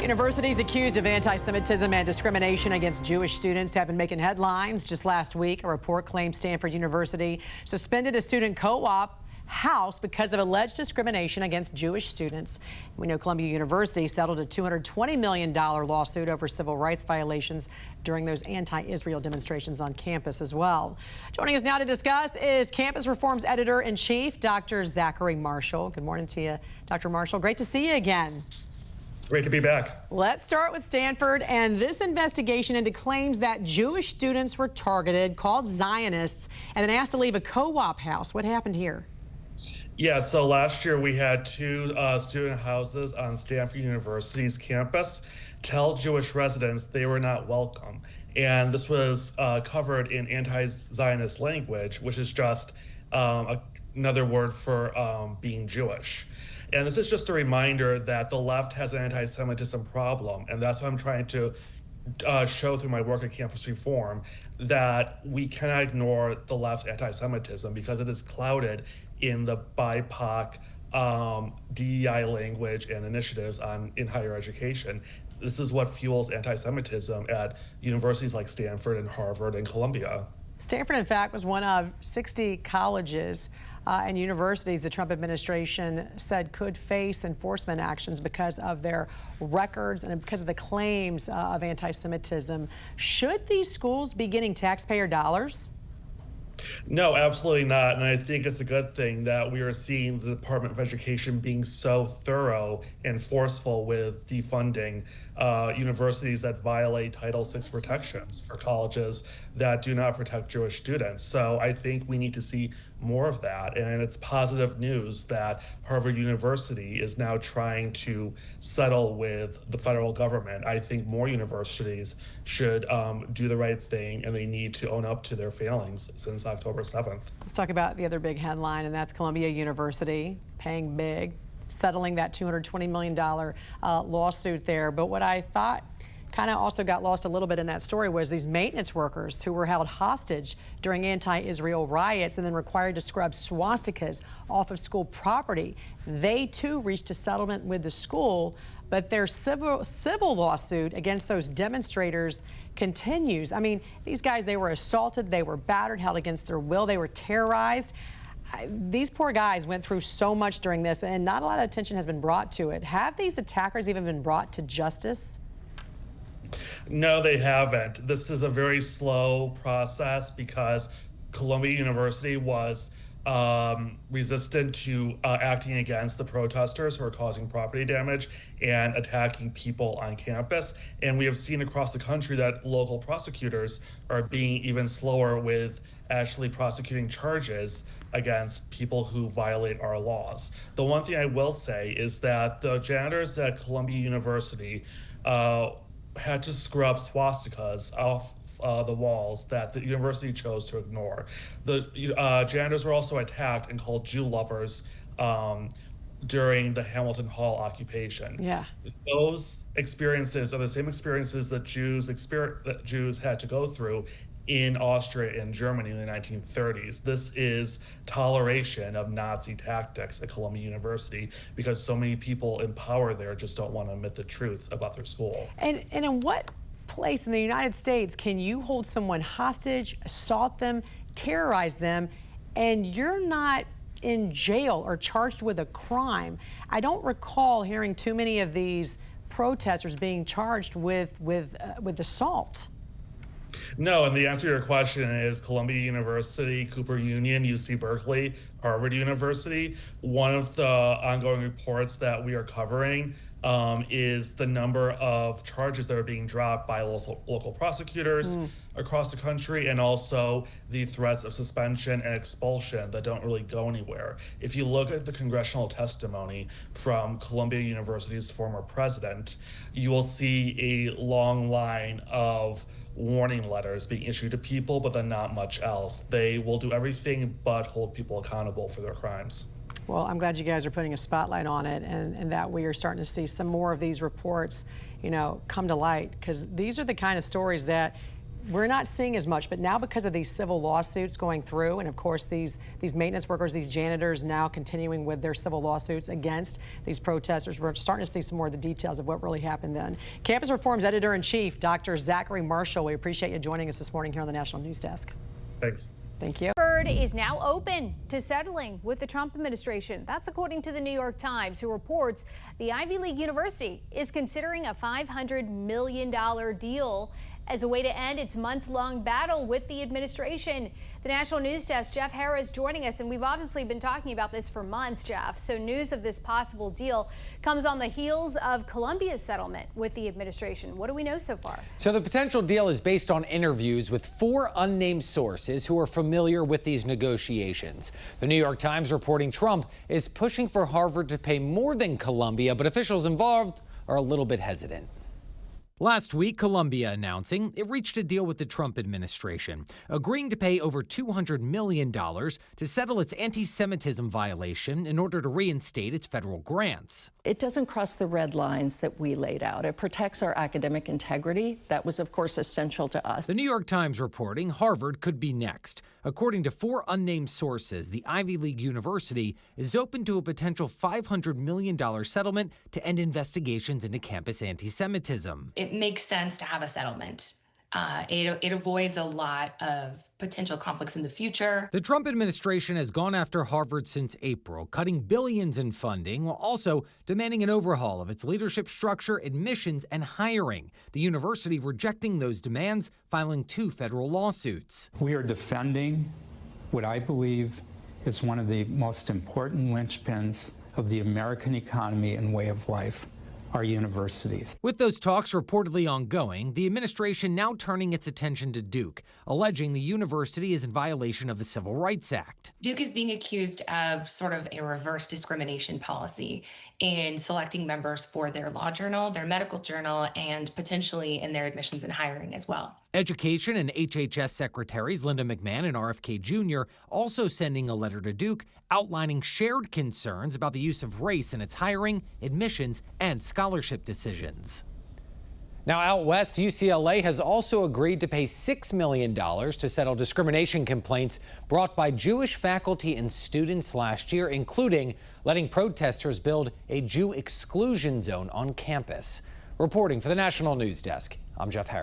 Universities accused of anti-Semitism and discrimination against Jewish students have been making headlines. Just last week, a report claimed Stanford University suspended a student co-op house because of alleged discrimination against Jewish students. We know Columbia University settled a $220 million lawsuit over civil rights violations during those anti-Israel demonstrations on campus as well. Joining us now to discuss is Campus Reform's editor-in-chief, Dr. Zachary Marshall. Good morning to you, Dr. Marshall. Great to see you again. Great to be back. Let's start with Stanford and this investigation into claims that Jewish students were targeted, called Zionists, and then asked to leave a co-op house. What happened here? Yeah, so last year we had two student houses on Stanford University's campus tell Jewish residents they were not welcome. And this was covered in anti-Zionist language, which is just another word for being Jewish. And this is just a reminder that the left has an anti-Semitism problem. And that's what I'm trying to show through my work at Campus Reform, that we cannot ignore the left's anti-Semitism because it is clouded in the BIPOC DEI language and initiatives in higher education. This is what fuels anti-Semitism at universities like Stanford and Harvard and Columbia. Stanford, in fact, was one of 60 colleges and universities the Trump administration said could face enforcement actions because of their records and because of the claims of anti-Semitism. Should these schools be getting taxpayer dollars? No, absolutely not. And I think it's a good thing that we are seeing the Department of Education being so thorough and forceful with defunding universities that violate Title VI protections for colleges that do not protect Jewish students. So I think we need to see more of that. And it's positive news that Harvard University is now trying to settle with the federal government. I think more universities should do the right thing, and they need to own up to their failings since October 7th. Let's talk about the other big headline, and that's Columbia University paying big, settling that $220 million lawsuit there. But what I thought kind of also got lost a little bit in that story was these maintenance workers who were held hostage during anti-Israel riots and then required to scrub swastikas off of school property. They too reached a settlement with the school, but their civil lawsuit against those demonstrators continues. I mean, these guys, they were assaulted, they were battered, held against their will, they were terrorized. These poor guys went through so much during this, and not a lot of attention has been brought to it. Have these attackers even been brought to justice? No, they haven't. This is a very slow process because Columbia University was resistant to acting against the protesters who are causing property damage and attacking people on campus. And we have seen across the country that local prosecutors are being even slower with actually prosecuting charges against people who violate our laws. The one thing I will say is that the janitors at Columbia University had to scrub swastikas off the walls that the university chose to ignore. The janitors were also attacked and called Jew lovers during the Hamilton Hall occupation. Yeah. Those experiences are the same experiences that Jews had to go through in Austria and Germany in the 1930s. This is toleration of Nazi tactics at Columbia University because so many people in power there just don't want to admit the truth about their school. And in what place in the United States can you hold someone hostage, assault them, terrorize them, and you're not in jail or charged with a crime? I don't recall hearing too many of these protesters being charged with assault. No, and the answer to your question is Columbia University, Cooper Union, UC Berkeley, Harvard University. One of the ongoing reports that we are covering is the number of charges that are being dropped by local prosecutors across the country, and also the threats of suspension and expulsion that don't really go anywhere. If you look at the congressional testimony from Columbia University's former president, you will see a long line of warning letters being issued to people, but then not much else. They will do everything but hold people accountable for their crimes. Well, I'm glad you guys are putting a spotlight on it, and that we are starting to see some more of these reports, come to light, because these are the kind of stories that we're not seeing as much, but now because of these civil lawsuits going through, and of course these maintenance workers, these janitors now continuing with their civil lawsuits against these protesters, we're starting to see some more of the details of what really happened then. Campus Reform's editor-in-chief, Dr. Zachary Marshall, we appreciate you joining us this morning here on the National News Desk. Thanks. Thank you. Harvard is now open to settling with the Trump administration. That's according to the New York Times, who reports the Ivy League university is considering a $500 million deal as a way to end its months-long battle with the administration. The National News Desk, Jeff Harris joining us, and we've obviously been talking about this for months, Jeff. So news of this possible deal comes on the heels of Columbia's settlement with the administration. What do we know so far? So the potential deal is based on interviews with 4 unnamed sources who are familiar with these negotiations. The New York Times reporting Trump is pushing for Harvard to pay more than Columbia, but officials involved are a little bit hesitant. Last week, Columbia announcing it reached a deal with the Trump administration, agreeing to pay over $200 million to settle its anti-Semitism violation in order to reinstate its federal grants. It doesn't cross the red lines that we laid out. It protects our academic integrity. That was, of course, essential to us. The New York Times reporting Harvard could be next. According to 4 unnamed sources, the Ivy League university is open to a potential $500 million settlement to end investigations into campus anti-Semitism. It makes sense to have a settlement. It avoids a lot of potential conflicts in the future. The Trump administration has gone after Harvard since April, cutting billions in funding while also demanding an overhaul of its leadership structure, admissions, and hiring. The university rejecting those demands, filing 2 federal lawsuits. We are defending what I believe is one of the most important linchpins of the American economy and way of life. Our universities. With those talks reportedly ongoing, the administration now turning its attention to Duke, alleging the university is in violation of the Civil Rights Act. Duke is being accused of sort of a reverse discrimination policy in selecting members for their law journal, their medical journal, and potentially in their admissions and hiring as well. Education and HHS secretaries Linda McMahon and RFK Jr. also sending a letter to Duke outlining shared concerns about the use of race in its hiring, admissions, and scholarship decisions. Now out west, UCLA has also agreed to pay $6 million to settle discrimination complaints brought by Jewish faculty and students last year, including letting protesters build a Jew exclusion zone on campus. Reporting for the National News Desk, I'm Jeff Harris.